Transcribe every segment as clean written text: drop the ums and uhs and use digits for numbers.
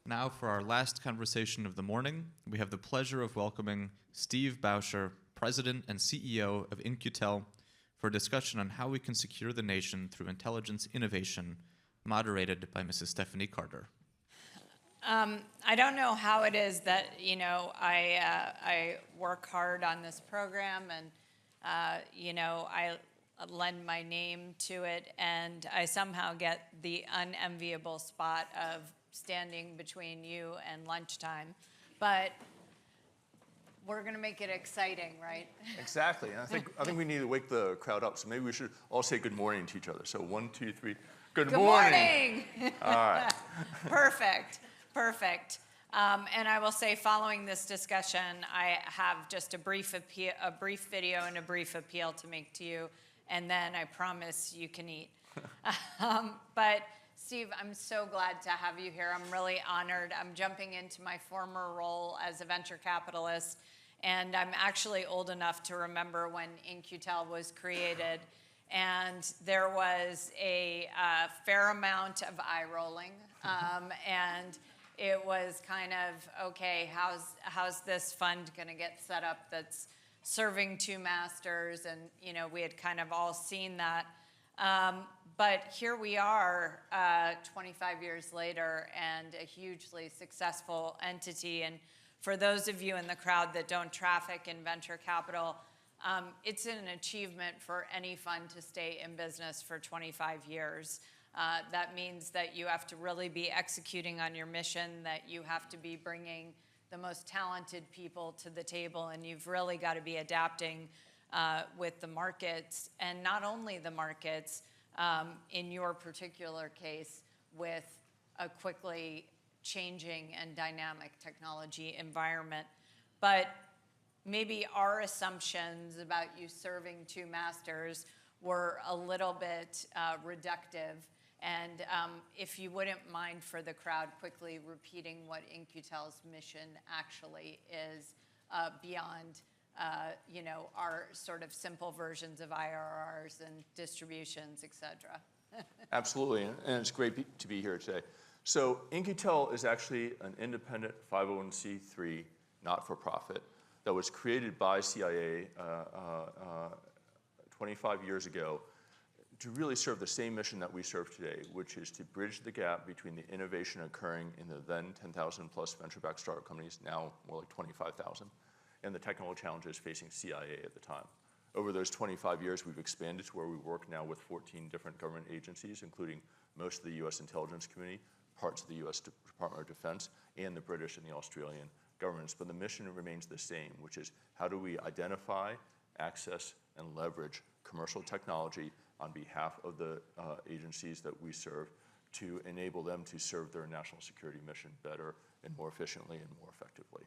Now for our last conversation of the morning, we have the pleasure of welcoming Steve Bauscher, President and CEO of In-Q-Tel, for a discussion on how we can secure the nation through intelligence innovation, moderated by Mrs. Stephanie Carter. I don't know how it is that, I work hard on this program and, I lend my name to it, and I somehow get the unenviable spot of standing between you and lunchtime. But we're going to make it exciting, right? Exactly. And I think we need to wake the crowd up. So maybe we should all say good morning to each other. So 1, 2, 3. Good morning. All right. Perfect. And I will say, following this discussion, I have just a brief video and a brief appeal to make to you, and then I promise you can eat. But Steve, I'm so glad to have you here. I'm really honored. I'm jumping into my former role as a venture capitalist, and I'm actually old enough to remember when In-Q-Tel was created, and there was a fair amount of eye rolling, and it was kind of, okay, how's this fund going to get set up that's serving two masters? And, we had kind of all seen that. But here we are 25 years later and a hugely successful entity. And for those of you in the crowd that don't traffic in venture capital, it's an achievement for any fund to stay in business for 25 years. That means that you have to really be executing on your mission, that you have to be bringing the most talented people to the table, and you've really got to be adapting with the markets, and not only the markets, in your particular case, with a quickly changing and dynamic technology environment. But maybe our assumptions about you serving two masters were a little bit reductive. And if you wouldn't mind for the crowd quickly repeating what In-Q-Tel's mission actually is beyond our sort of simple versions of IRRs and distributions, et cetera. Absolutely, and it's great to be here today. So In-Q-Tel is actually an independent 501c3 not-for-profit that was created by CIA 25 years ago to really serve the same mission that we serve today, which is to bridge the gap between the innovation occurring in the then 10,000 plus venture-backed startup companies, now more like 25,000, and the technical challenges facing CIA at the time. Over those 25 years, we've expanded to where we work now with 14 different government agencies, including most of the U.S. intelligence community, parts of the U.S. Department of Defense, and the British and the Australian governments. But the mission remains the same, which is how do we identify, access, and leverage commercial technology on behalf of the agencies that we serve to enable them to serve their national security mission better and more efficiently and more effectively.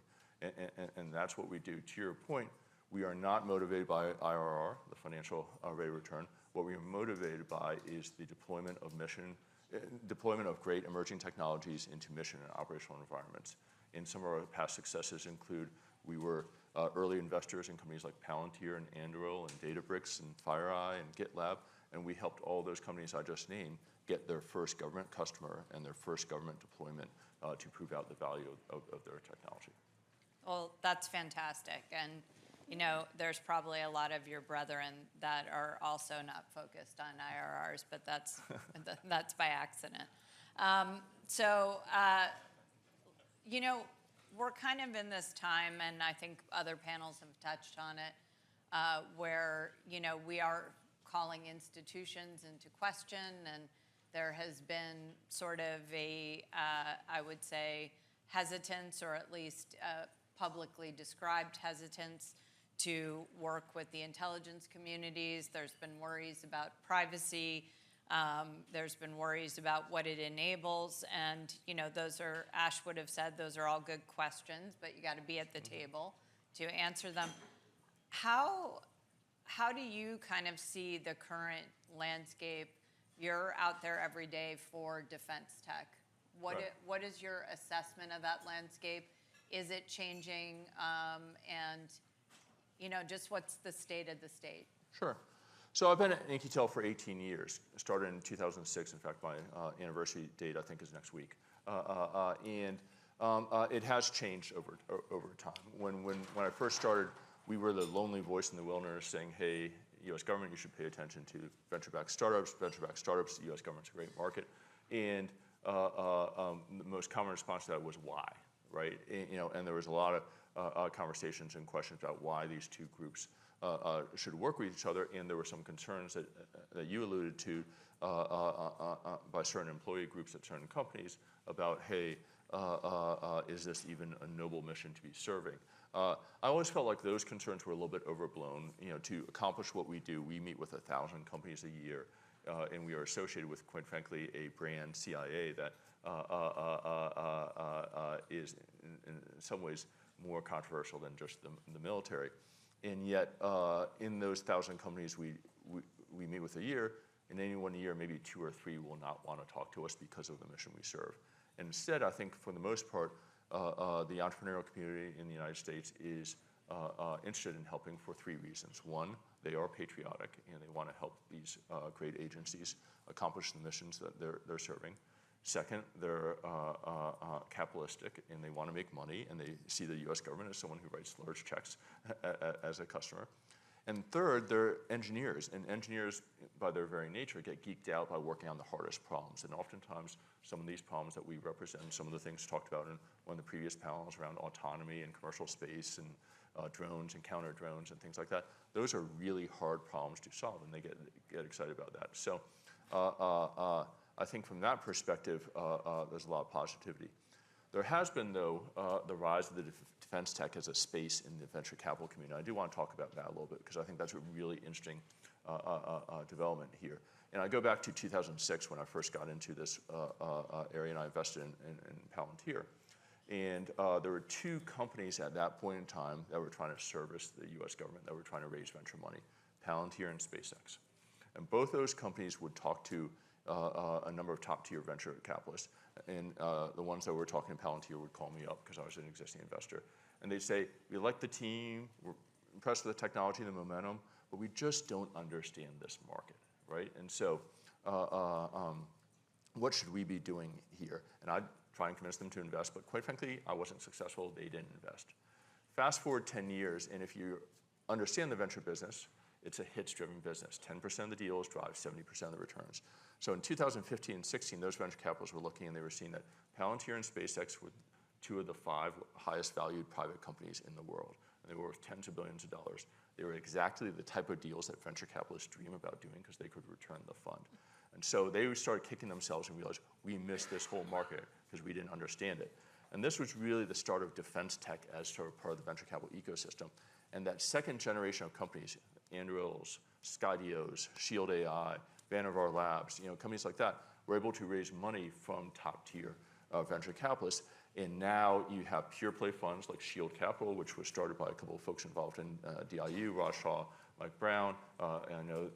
And that's what we do. To your point, we are not motivated by IRR, the financial rate of return. What we are motivated by is the deployment of great emerging technologies into mission and operational environments. And some of our past successes include we were early investors in companies like Palantir and Anduril and Databricks and FireEye and GitLab, and we helped all those companies I just named get their first government customer and their first government deployment to prove out the value of their technology. Well, that's fantastic. And, there's probably a lot of your brethren that are also not focused on IRRs, but that's by accident. We're kind of in this time, and I think other panels have touched on it, where, we are calling institutions into question, and there has been sort of a, I would say, hesitance, or at least publicly described hesitance to work with the intelligence communities. There's been worries about privacy. There's been worries about what it enables. And, those are, Ash would have said, those are all good questions, but you got to be at the table to answer them. How do you kind of see the current landscape? You're out there every day for defense tech. What is your assessment of that landscape? Is it changing? And, just what's the state of the state? Sure. So I've been at In-Q-Tel for 18 years. I started in 2006. In fact, my anniversary date, I think, is next week. It has changed over time. When I first started, we were the lonely voice in the wilderness saying, hey, U.S. government, you should pay attention to venture-backed startups. Venture-backed startups, the U.S. government's a great market. And the most common response to that was why, right? And there was a lot of conversations and questions about why these two groups should work with each other. And there were some concerns that you alluded to by certain employee groups at certain companies about, hey, is this even a noble mission to be serving? I always felt like those concerns were a little bit overblown. To accomplish what we do, we meet with 1,000 companies a year, and we are associated with, quite frankly, a brand CIA that is in some ways more controversial than just the military. And yet, in those 1,000 companies we meet with a year, in any one year, maybe 2 or 3 will not want to talk to us because of the mission we serve. And instead, I think for the most part, the entrepreneurial community in the United States is interested in helping for 3 reasons. One, they are patriotic and they want to help these great agencies accomplish the missions that they're serving. Second, they're capitalistic and they want to make money, and they see the U.S. government as someone who writes large checks as a customer. And third, they're engineers, and engineers, by their very nature, get geeked out by working on the hardest problems. And oftentimes, some of these problems that we represent, some of the things talked about in one of the previous panels around autonomy and commercial space and drones and counter drones and things like that, those are really hard problems to solve, and they get excited about that. So I think from that perspective, there's a lot of positivity. There has been, though, the rise of the defense tech as a space in the venture capital community. I do want to talk about that a little bit because I think that's a really interesting development here. And I go back to 2006 when I first got into this area, and I invested in Palantir. And there were 2 companies at that point in time that were trying to service the U.S. government, that were trying to raise venture money, Palantir and SpaceX. And both those companies would talk to a number of top-tier venture capitalists. And the ones that were talking to Palantir would call me up because I was an existing investor. And they'd say, we like the team, we're impressed with the technology and the momentum, but we just don't understand this market, right? And so what should we be doing here? And I'd try and convince them to invest, but quite frankly, I wasn't successful. They didn't invest. Fast forward 10 years, and if you understand the venture business, it's a hits-driven business. 10% of the deals drive 70% of the returns. So in 2015 and 16, those venture capitalists were looking and they were seeing that Palantir and SpaceX were 2 of the 5 highest valued private companies in the world. And they were worth tens of billions of dollars. They were exactly the type of deals that venture capitalists dream about doing because they could return the fund. And so they started kicking themselves and realized we missed this whole market because we didn't understand it. And this was really the start of defense tech as sort of part of the venture capital ecosystem. And that second generation of companies, Andurils, Skydios, Shield AI, Vannevar Labs, companies like that, were able to raise money from top-tier venture capitalists. And now you have pure play funds like Shield Capital, which was started by a couple of folks involved in DIU, Raj Shah, Mike Brown. And I know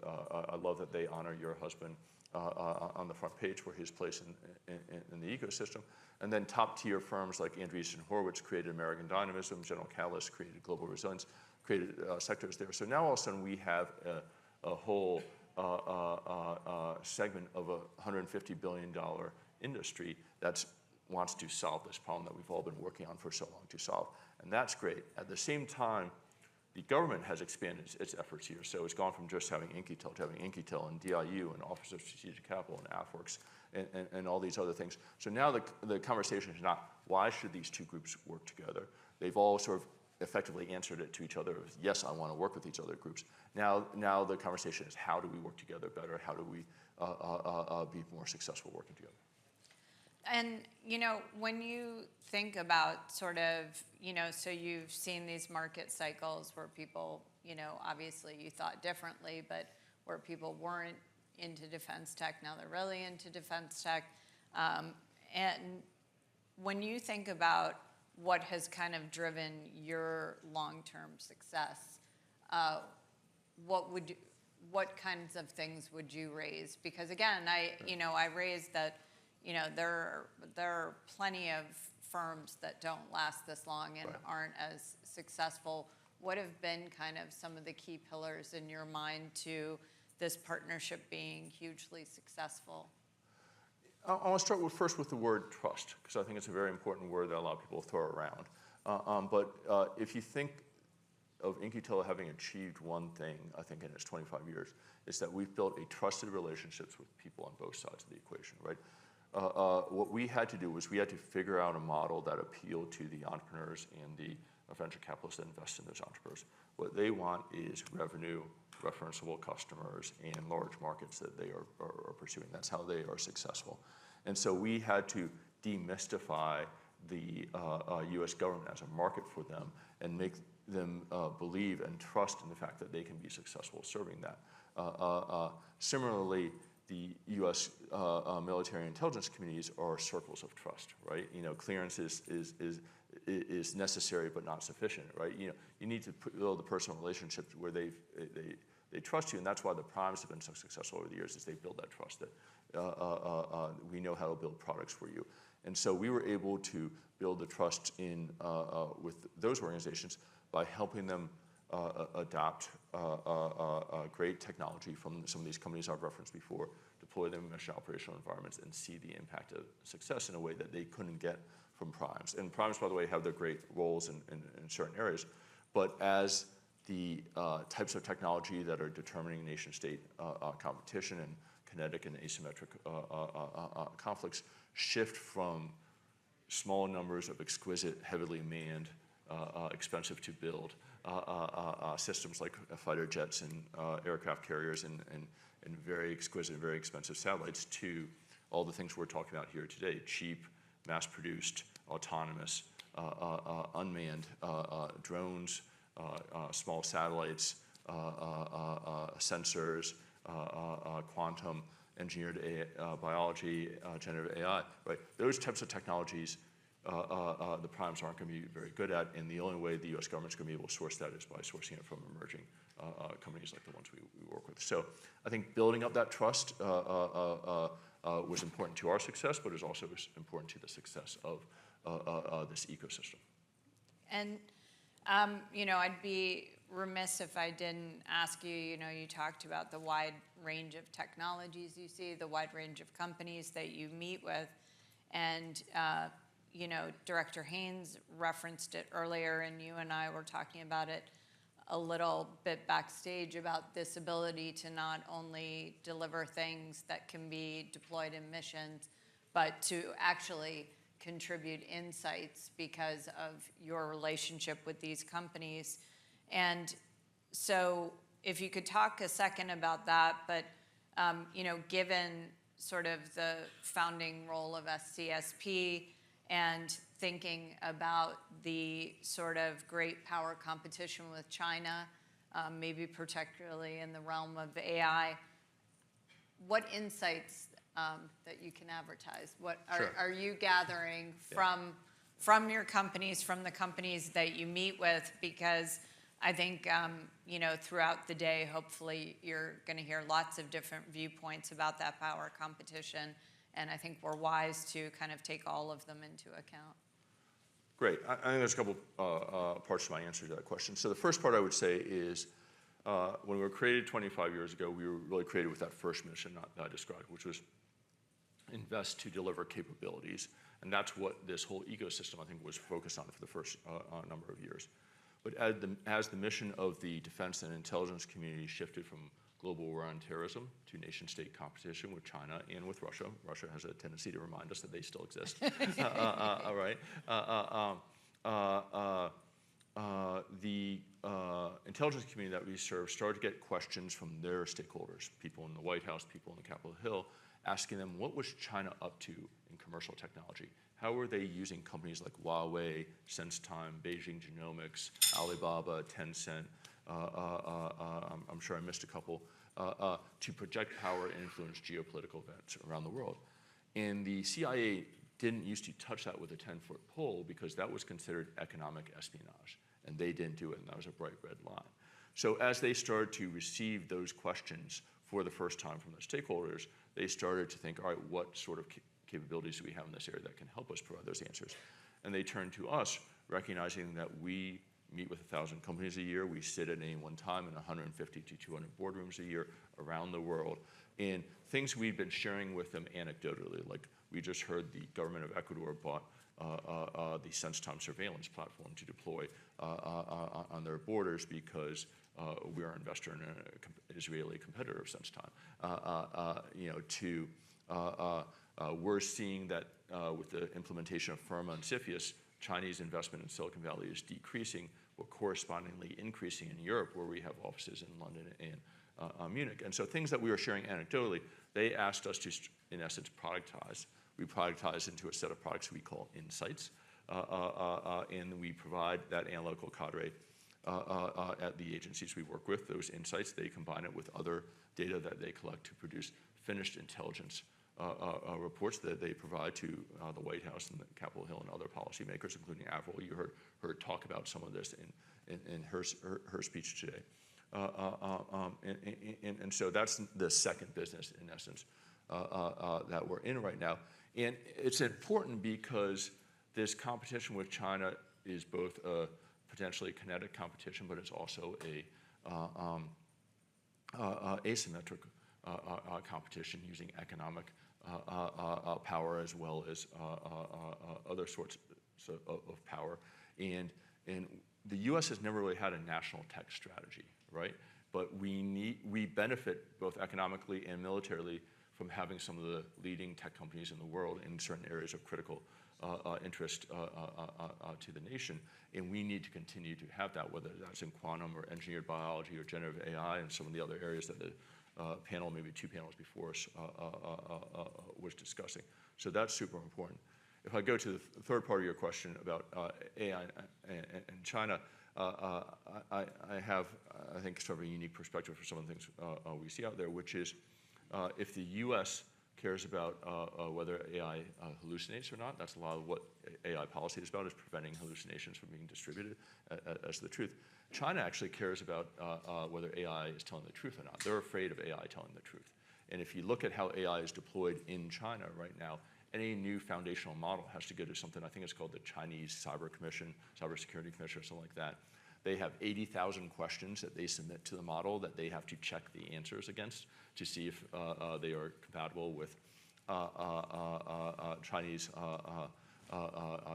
I love that they honor your husband on the front page for his place in the ecosystem. And then top-tier firms like Andreessen Horowitz created American Dynamism, General Catalyst created Global Resilience, created sectors there. So now all of a sudden we have a whole segment of a $150 billion industry that wants to solve this problem that we've all been working on for so long to solve. And that's great. At the same time, the government has expanded its efforts here. So it's gone from just having InkyTel to having InkyTel and DIU and Office of Strategic Capital and AFWorks and all these other things. So now the conversation is not why should these 2 groups work together. They've all sort of effectively answered it to each other. Yes, I want to work with these other groups. Now the conversation is how do we work together better? How do we be more successful working together? And, when you think about sort of, so you've seen these market cycles where people, obviously you thought differently, but where people weren't into defense tech, now they're really into defense tech. And when you think about what has kind of driven your long-term success, what kinds of things would you raise? Because again, I raised that, there are plenty of firms that don't last this long and aren't as successful. What have been kind of some of the key pillars in your mind to this partnership being hugely successful? I want to start first with the word trust, because I think it's a very important word that a lot of people throw around. But if you think of In-Q-Tel having achieved one thing, I think in its 25 years, is that we've built a trusted relationships with people on both sides of the equation, right? What we had to do was we had to figure out a model that appealed to the entrepreneurs and the venture capitalists that invest in those entrepreneurs. What they want is revenue, referenceable customers, and large markets that they are pursuing. That's how they are successful. And so we had to demystify the US government as a market for them and make them believe and trust in the fact that they can be successful serving that. Similarly, the U.S. Military intelligence communities are circles of trust, right? Clearance is necessary but not sufficient, right? You need to build the personal relationships where they trust you, and that's why the primes have been so successful over the years, is they build that trust that we know how to build products for you. And so we were able to build the trust with those organizations by helping them adopt great technology from some of these companies I've referenced before, deploy them in mission operational environments, and see the impact of success in a way that they couldn't get from primes. And primes, by the way, have their great roles in certain areas. But as the types of technology that are determining nation-state competition and kinetic and asymmetric conflicts shift from small numbers of exquisite, heavily manned, expensive to build systems like fighter jets and aircraft carriers and very exquisite and very expensive satellites to all the things we're talking about here today: cheap, mass-produced, autonomous, unmanned drones, small satellites, sensors, quantum engineered biology, generative AI, right? Those types of technologies the primes aren't going to be very good at, and the only way the U.S. government's going to be able to source that is by sourcing it from emerging companies like the ones we work with. So I think building up that trust was important to our success, but is also important to the success of this ecosystem. And, I'd be remiss if I didn't ask you, you talked about the wide range of technologies you see, the wide range of companies that you meet with, and Director Haynes referenced it earlier, and you and I were talking about it a little bit backstage about this ability to not only deliver things that can be deployed in missions, but to actually contribute insights because of your relationship with these companies. And so if you could talk a second about that, but given sort of the founding role of SCSP, and thinking about the sort of great power competition with China, maybe particularly in the realm of AI, what insights that you can advertise? What are you gathering from your companies, from the companies that you meet with? Because I think, throughout the day, hopefully you're going to hear lots of different viewpoints about that power competition. And I think we're wise to kind of take all of them into account. Great. I think there's a couple parts to my answer to that question. So the first part I would say is when we were created 25 years ago, we were really created with that first mission that I described, which was invest to deliver capabilities. And that's what this whole ecosystem, I think, was focused on for the first number of years. But as the mission of the defense and intelligence community shifted from global war on terrorism to nation-state competition with China and with Russia. Russia has a tendency to remind us that they still exist. All right. The intelligence community that we serve started to get questions from their stakeholders, people in the White House, people in the Capitol Hill, asking them what was China up to in commercial technology? How were they using companies like Huawei, SenseTime, Beijing Genomics, Alibaba, Tencent, I'm sure I missed a couple, to project power and influence geopolitical events around the world. And the CIA didn't used to touch that with a 10-foot pole because that was considered economic espionage, and they didn't do it, and that was a bright red line. So as they started to receive those questions for the first time from their stakeholders, they started to think, all right, what sort of capabilities do we have in this area that can help us provide those answers? And they turned to us, recognizing that we meet with 1,000 companies a year. We sit at any one time in 150 to 200 boardrooms a year around the world. And things we've been sharing with them anecdotally, like we just heard the government of Ecuador bought the SenseTime surveillance platform to deploy on their borders because we are an investor in an Israeli competitor of SenseTime. We're seeing that with the implementation of Firma and CFIUS, Chinese investment in Silicon Valley is decreasing, but correspondingly increasing in Europe, where we have offices in London and Munich. And so things that we were sharing anecdotally, they asked us to, in essence, productize. We productize into a set of products we call insights, and we provide that analytical cadre at the agencies we work with. Those insights, they combine it with other data that they collect to produce finished intelligence reports that they provide to the White House and the Capitol Hill and other policymakers, including Avril. You heard her talk about some of this in her speech today. And so that's the second business, in essence, that we're in right now. And it's important because this competition with China is both a potentially kinetic competition, but it's also a asymmetric competition using economic power as well as other sorts of power. And the U.S. has never really had a national tech strategy, right? But we benefit both economically and militarily from having some of the leading tech companies in the world in certain areas of critical interest to the nation. And we need to continue to have that, whether that's in quantum or engineered biology or generative AI and some of the other areas that the panel, maybe two panels before us, was discussing. So that's super important. If I go to the third part of your question about AI and China, I have, I think, sort of a unique perspective for some of the things we see out there, which is if the U.S. cares about whether AI hallucinates or not, that's a lot of what AI policy is about, is preventing hallucinations from being distributed as the truth. China actually cares about whether AI is telling the truth or not. They're afraid of AI telling the truth. And if you look at how AI is deployed in China right now, any new foundational model has to go to something, I think it's called the Chinese Cybersecurity Commission or something like that. They have 80,000 questions that they submit to the model that they have to check the answers against to see if they are compatible with Chinese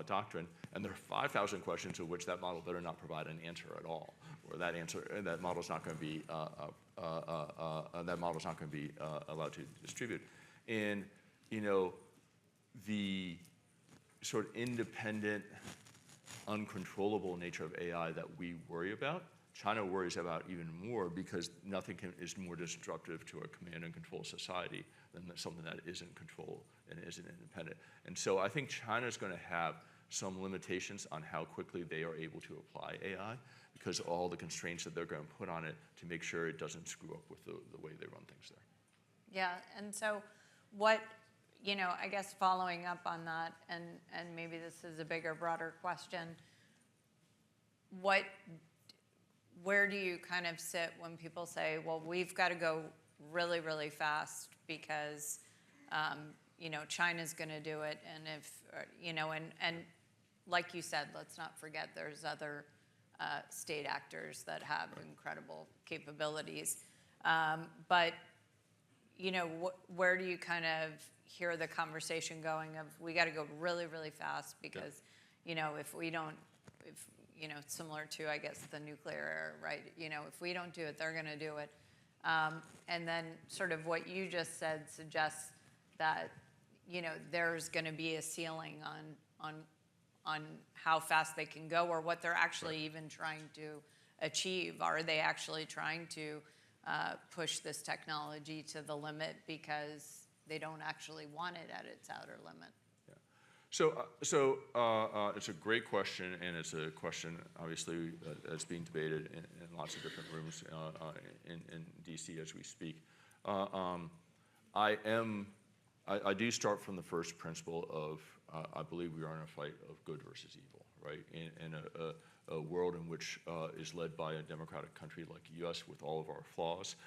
doctrine. And there are 5,000 questions of which that model better not provide an answer at all, or that model's not going to be allowed to distribute. And the sort of independent, uncontrollable nature of AI that we worry about, China worries about even more, because nothing is more disruptive to a command and control society than something that isn't controlled and isn't independent. And so I think China's going to have some limitations on how quickly they are able to apply AI, because of all the constraints that they're going to put on it to make sure it doesn't screw up with the way they run things there. Yeah, and so what, I guess following up on that, and maybe this is a bigger, broader question, where do you kind of sit when people say, well, we've got to go really, really fast because, China's going to do it, and and like you said, let's not forget there's other state actors that have incredible capabilities. But, where do you kind of hear the conversation going of, we got to go really, really fast because, if we don't, similar to, I guess, the nuclear era, right? If we don't do it, they're going to do it. And then sort of what you just said suggests that, there's going to be a ceiling on how fast they can go, or what they're actually even trying to achieve. Are they actually trying to push this technology to the limit because they don't actually want it at its outer limit? Yeah. So it's a great question, and it's a question, obviously, that's being debated in lots of different rooms in D.C. as we speak. I do start from the first principle of I believe we are in a fight of good versus evil, right? In a world in which is led by a democratic country like the U.S. with all of our flaws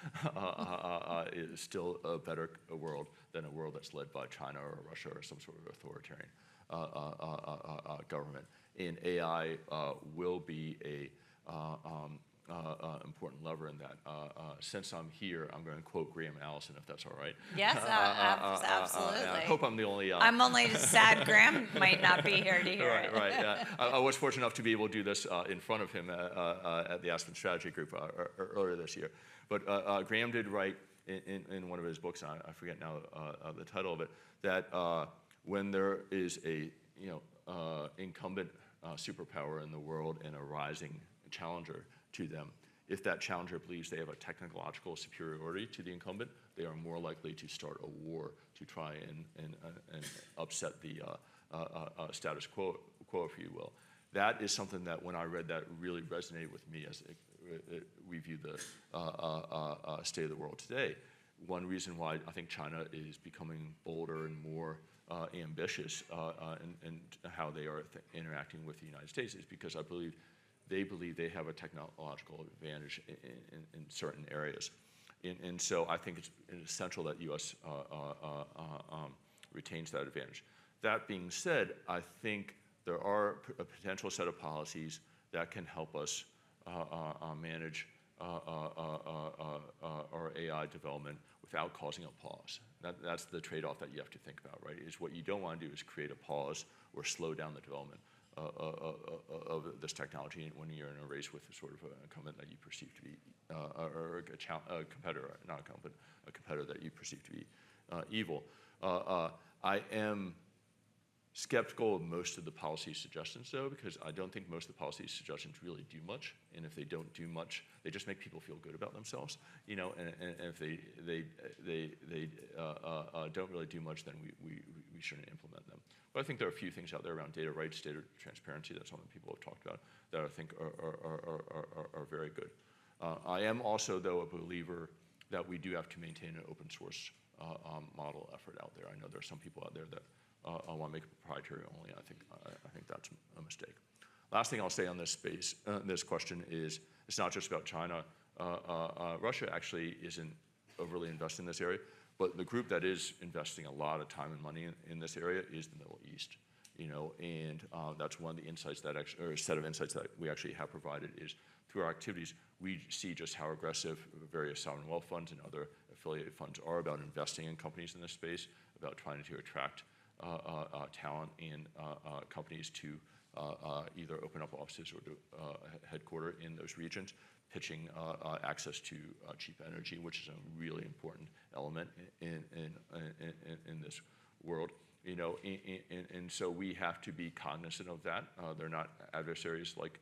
is still a better world than a world that's led by China or Russia or some sort of authoritarian government. And AI will be a important lever in that. Since I'm here, I'm going to quote Graham Allison, if that's all right. Yes, absolutely. I hope I'm the only. I'm only sad Graham might not be here to hear it. Right. I was fortunate enough to be able to do this in front of him at the Aspen Strategy Group earlier this year. But Graham did write in one of his books, I forget now the title of it, that when there is a incumbent superpower in the world and a rising challenger to them, if that challenger believes they have a technological superiority to the incumbent, they are more likely to start a war to try and upset the status quo, if you will. That is something that when I read that really resonated with me as we view the state of the world today. One reason why I think China is becoming bolder and more ambitious in how they are interacting with the United States is because I believe they have a technological advantage in certain areas. And so I think it's essential that U.S. Retains that advantage. That being said, I think there are a potential set of policies that can help us manage our AI development without causing a pause. That's the trade-off that you have to think about, right? Is what you don't want to do is create a pause or slow down the development of this technology when you're in a race with sort of an incumbent that you perceive to be, or a competitor, not a incumbent, a competitor that you perceive to be evil. I am skeptical of most of the policy suggestions, though, because I don't think most of the policy suggestions really do much. And if they don't do much, they just make people feel good about themselves, And if they don't really do much, then we shouldn't implement them. But I think there are a few things out there around data rights, data transparency. That's something people have talked about that I think are very good. I am also, though, a believer that we do have to maintain an open source model effort out there. I know there are some people out there that I want to make it proprietary only. I think that's a mistake. Last thing I'll say on this space, this question is, it's not just about China. Russia actually isn't overly invested in this area, but the group that is investing a lot of time and money in this area is the Middle East. And that's one of the insights that or a set of insights that we actually have provided is through our activities, we see just how aggressive various sovereign wealth funds and other affiliated funds are about investing in companies in this space, about trying to attract talent and companies to either open up offices or to headquarter in those regions, pitching access to cheap energy, which is a really important element in this world. And so we have to be cognizant of that. They're not adversaries like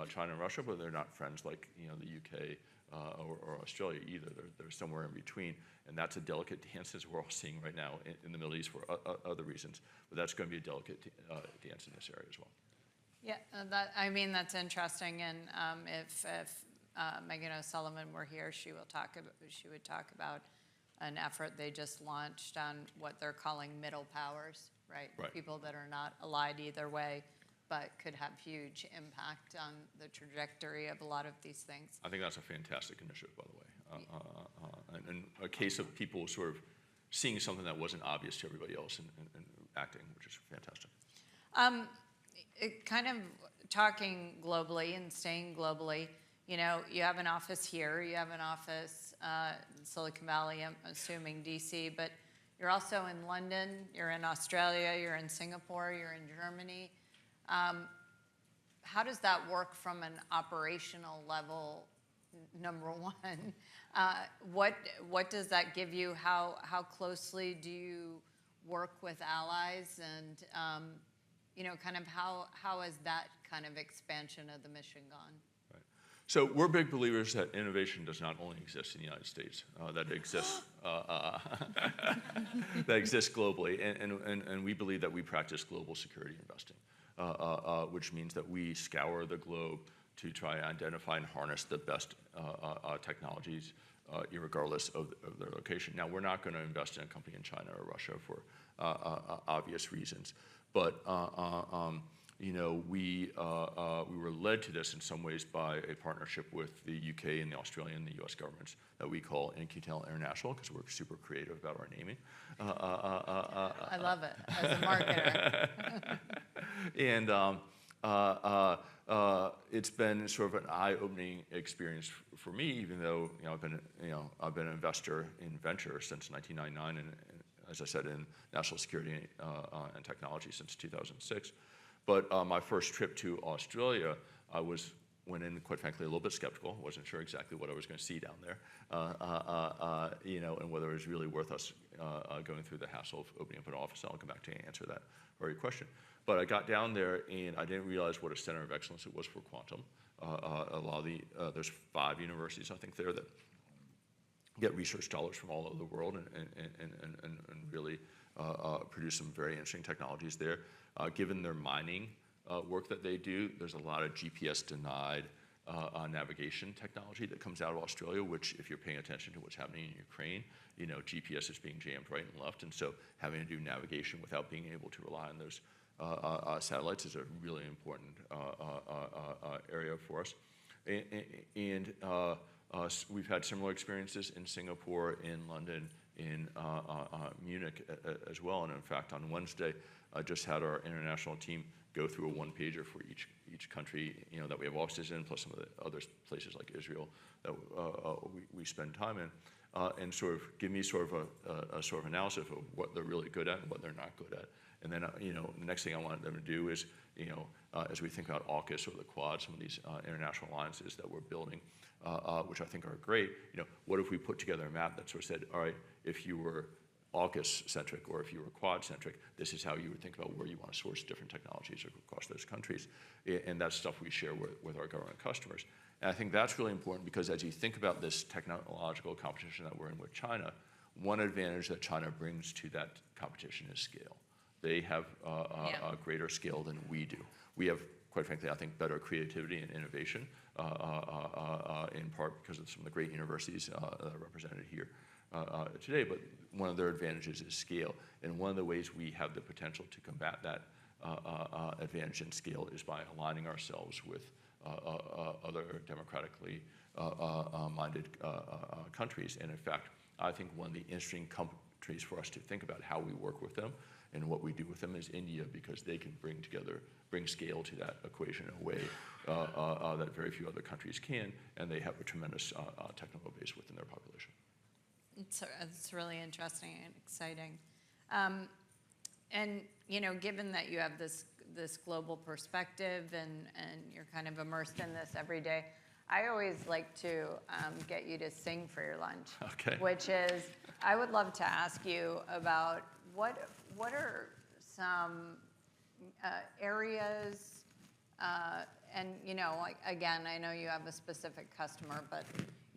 China and Russia, but they're not friends like the UK or Australia either. They're somewhere in between, and that's a delicate dance as we're all seeing right now in the Middle East for other reasons. But that's going to be a delicate dance in this area as well. Yeah, that's interesting. And if Megan O'Sullivan were here, she would talk about an effort they just launched on what they're calling middle powers, right? People that are not allied either way, but could have huge impact on the trajectory of a lot of these things. I think that's a fantastic initiative, by the way, and a case of people sort of seeing something that wasn't obvious to everybody else and acting, which is fantastic. Kind of talking globally and staying globally, you have an office here, you have an office in Silicon Valley, I'm assuming DC, but you're also in London, you're in Australia, you're in Singapore, you're in Germany. How does that work from an operational level, number one? What does that give you? How closely do you work with allies? And, kind of how has that kind of expansion of the mission gone? Right. So we're big believers that innovation does not only exist in the United States, that exists that exists globally, and we believe that we practice global security investing. Which means that we scour the globe to try and identify and harness the best technologies, regardless of their location. Now, we're not going to invest in a company in China or Russia for obvious reasons, but we were led to this in some ways by a partnership with the UK and the Australian and the US governments that we call In-Q-Tel International because we're super creative about our naming. I love it as a marketer. And it's been sort of an eye-opening experience for me, even though I've been an investor in venture since 1999, and as I said, in national security and technology since 2006. But my first trip to Australia, I went in, quite frankly, a little bit skeptical. Wasn't sure exactly what I was going to see down there, and whether it was really worth us going through the hassle of opening up an office. I'll come back to answer that very question. But I got down there, and I didn't realize what a center of excellence it was for quantum. A lot of there's 5 universities, I think, there that get research dollars from all over the world and really produce some very interesting technologies there. Given their mining work that they do, there's a lot of GPS-denied navigation technology that comes out of Australia, which, if you're paying attention to what's happening in Ukraine, GPS is being jammed right and left, and so having to do navigation without being able to rely on those satellites is a really important area for us. And we've had similar experiences in Singapore, in London, in Munich as well. And in fact, on Wednesday, I just had our international team go through a one-pager for each country that we have offices in, plus some of the other places like Israel that we spend time in, and sort of give me sort of a sort of analysis of what they're really good at and what they're not good at. And then the next thing I wanted them to do is as we think about AUKUS or the Quad, some of these international alliances that we're building, which I think are great. What if we put together a map that sort of said, all right, if you were AUKUS-centric or if you were Quad-centric, this is how you would think about where you want to source different technologies across those countries. And that's stuff we share with our government customers. And I think that's really important because as you think about this technological competition that we're in with China, one advantage that China brings to that competition is scale. They have a greater scale than we do. We have, quite frankly, I think, better creativity and innovation, in part because of some of the great universities that are represented here today. But one of their advantages is scale. And one of the ways we have the potential to combat that advantage in scale is by aligning ourselves with other democratically minded countries. And in fact, I think one of the interesting countries for us to think about how we work with them and what we do with them is India, because they can bring scale to that equation in a way that very few other countries can, and they have a tremendous technical base within their population. It's really interesting and exciting. And given that you have this global perspective and you're kind of immersed in this every day, I always like to get you to sing for your lunch. Okay. Which is, I would love to ask you about what are some areas, and again, I know you have a specific customer, but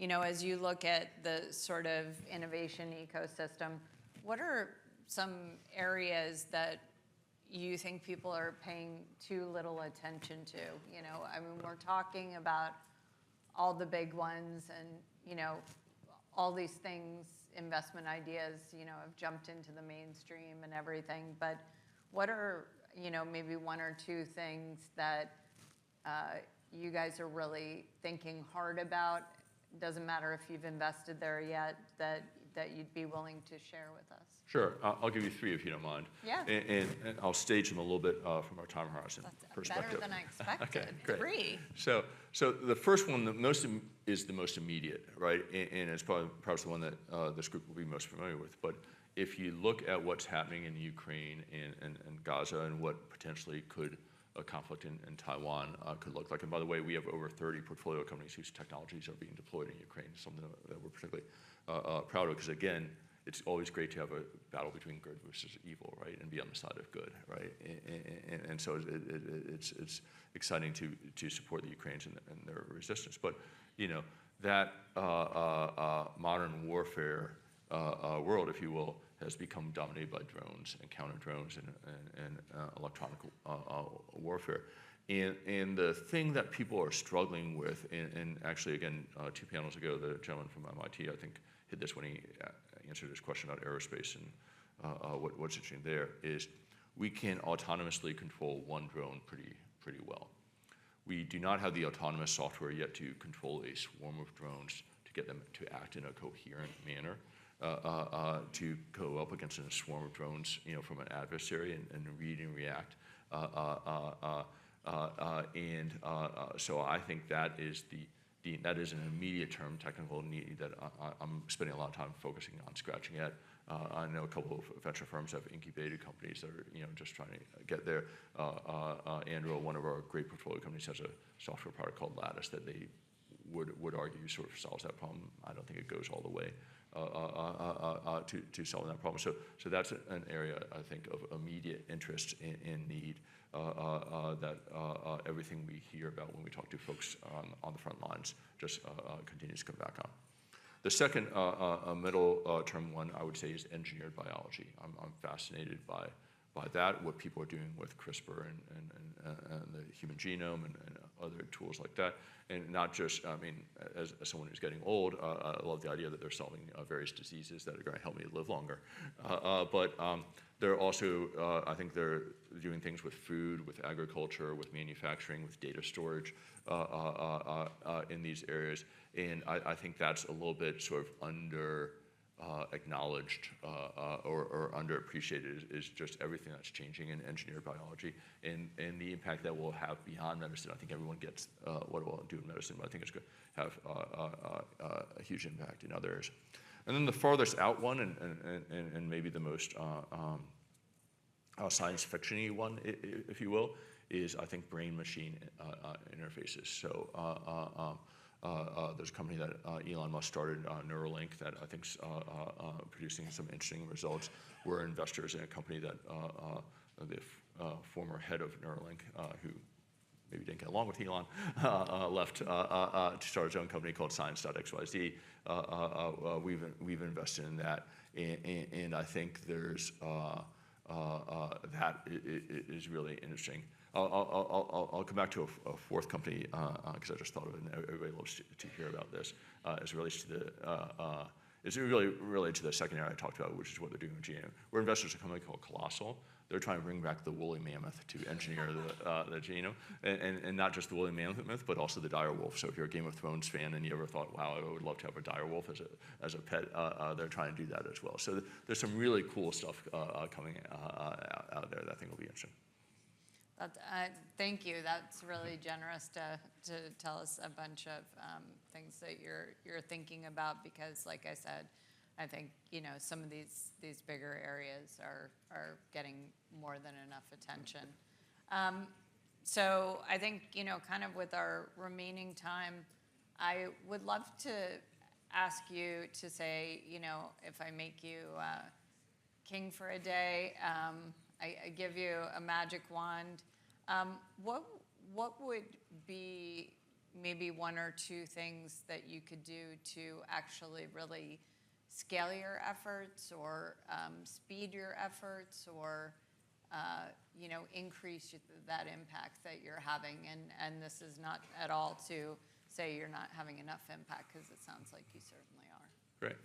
as you look at the sort of innovation ecosystem, what are some areas that you think people are paying too little attention to? I mean, we're talking about all the big ones and, all these things, investment ideas, have jumped into the mainstream and everything. But what are, maybe 1 or 2 things that you guys are really thinking hard about? Doesn't matter if you've invested there yet, that you'd be willing to share with us. Sure. I'll give you 3 if you don't mind. Yeah. And I'll stage them a little bit from our time horizon perspective. Better than I expected. Okay, great. 3. So the first one, is the most immediate, right? And it's probably perhaps the one that this group will be most familiar with. But if you look at what's happening in Ukraine and Gaza and what potentially could a conflict in Taiwan could look like. And by the way, we have over 30 portfolio companies whose technologies are being deployed in Ukraine, something that we're particularly proud of, because again, it's always great to have a battle between good versus evil, right, and be on the side of good, right? And so it's exciting to support the Ukrainians and their resistance. But that modern warfare world, if you will, has become dominated by drones and counter drones and electronic warfare. And the thing that people are struggling with, and actually, again, 2 panels ago, the gentleman from MIT, I think, hit this when he answered his question about aerospace and what's interesting there, is we can autonomously control one drone pretty well. We do not have the autonomous software yet to control a swarm of drones to get them to act in a coherent manner. To go up against a swarm of drones, from an adversary and read and react So I think that is that is an immediate term technical need that I'm spending a lot of time focusing on scratching at. I know a couple of venture firms have incubated companies that are just trying to get there. Andrew, one of our great portfolio companies, has a software product called Lattice that they would argue sort of solves that problem. I don't think it goes all the way to solving that problem. So that's an area, I think, of immediate interest and need that everything we hear about when we talk to folks on the front lines just continues to come back on. The second middle term one I would say is engineered biology. I'm fascinated by that, what people are doing with CRISPR and the human genome and other tools like that. And not just, I mean, as someone who's getting old, I love the idea that they're solving various diseases that are going to help me live longer. But they're also, I think they're doing things with food, with agriculture, with manufacturing, with data storage in these areas. And I think that's a little bit sort of acknowledged or underappreciated is just everything that's changing in engineered biology and the impact that will have beyond medicine. I think everyone gets what it will do in medicine, but I think it's going to have a huge impact in other areas. And then the farthest out one and maybe the most science fiction-y one, if you will, is I think brain-machine interfaces. So there's a company that Elon Musk started, Neuralink, that I think's producing some interesting results. We're investors in a company that the former head of Neuralink, who maybe didn't get along with Elon, left to start his own company called Science.xyz. We've invested in that, and I think there's that is really interesting. I'll come back to a fourth company because I just thought of it, and everybody loves to hear about this. As it relates to the it's really related to the second area I talked about, which is what they're doing with genome. We're investors in a company called Colossal. They're trying to bring back the woolly mammoth to engineer the genome, and not just the woolly mammoth, but also the dire wolf. So if you're a Game of Thrones fan and you ever thought, wow, I would love to have a dire wolf as a pet, they're trying to do that as well. So there's some really cool stuff coming out there that I think will be interesting. Thank you. That's really generous to tell us a bunch of things that you're thinking about, because, like I said, I think some of these bigger areas are getting more than enough attention. So I think kind of with our remaining time, I would love to ask you to say, if I make you king for a day, I give you a magic wand. What would be maybe one or two things that you could do to actually really scale your efforts, or speed your efforts, or increase that impact that you're having? And this is not at all to say you're not having enough impact, because it sounds like you certainly are. Great.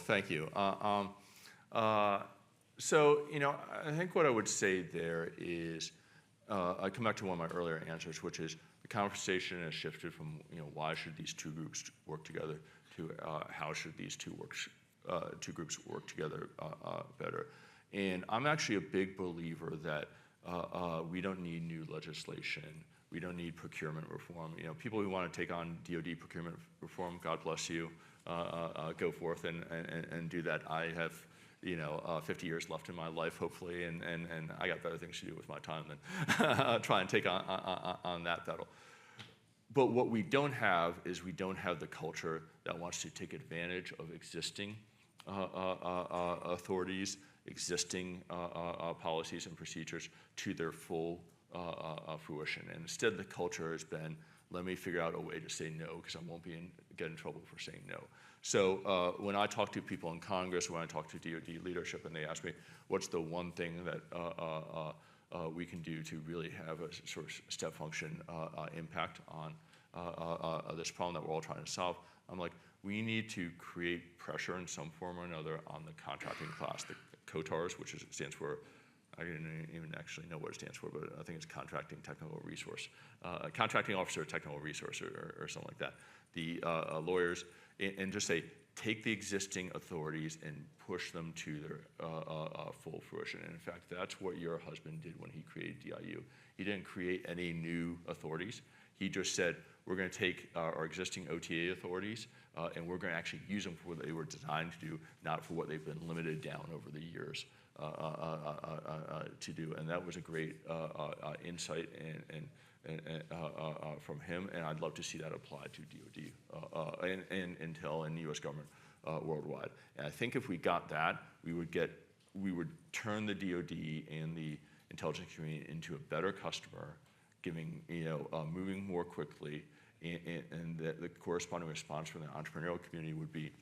Thank you. So, I think what I would say there is, I come back to one of my earlier answers, which is the conversation has shifted from, why should these two groups work together, to how should these two groups work together better. And I'm actually a big believer that we don't need new legislation. We don't need procurement reform. People who want to take on DoD procurement reform, God bless you, go forth and do that. I have 50 years left in my life, hopefully, and I got better things to do with my time than try and take on that battle. But what we don't have is we don't have the culture that wants to take advantage of existing authorities, existing policies and procedures to their full fruition. And instead, the culture has been, let me figure out a way to say no, because I won't get in trouble for saying no. So when I talk to people in Congress, when I talk to DoD leadership, and they ask me, what's the one thing that we can do to really have a sort of step function impact on this problem that we're all trying to solve, I'm like, we need to create pressure in some form or another on the contracting class, the COTARs, which stands for, I didn't even actually know what it stands for, but I think it's Contracting Technical Resource, Contracting Officer Technical Resource, or something like that. The lawyers, and just say, take the existing authorities and push them to their full fruition. And in fact, that's what your husband did when he created DIU. He didn't create any new authorities. He just said, we're going to take our existing OTA authorities and we're going to actually use them for what they were designed to do, not for what they've been limited down over the years to do. And that was a great insight from him, and I'd love to see that applied to DoD and Intel and the U.S. government worldwide. And I think if we got that, we would turn the DoD and the intelligence community into a better customer, giving moving more quickly, and the corresponding response from the entrepreneurial community would be,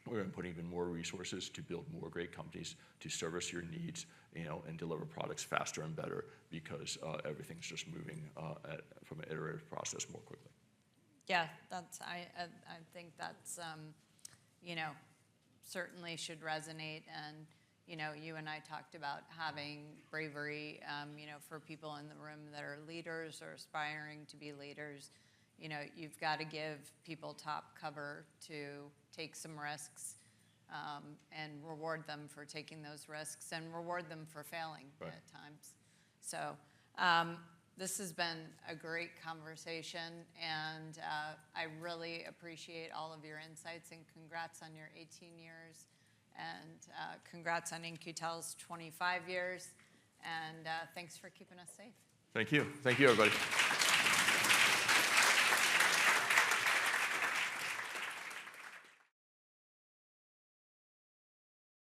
we're going to put even more resources to build more great companies to service your needs, and deliver products faster and better because everything's just moving from an iterative process more quickly. Yeah, I think that's certainly should resonate. And you and I talked about having bravery. For people in the room that are leaders or aspiring to be leaders, you've got to give people top cover to take some risks, and reward them for taking those risks and reward them for failing at times. So this has been a great conversation, and I really appreciate all of your insights, and congrats on your 18 years, and congrats on In-Q-Tel's 25 years, and thanks for keeping us safe. Thank you. Thank you, everybody.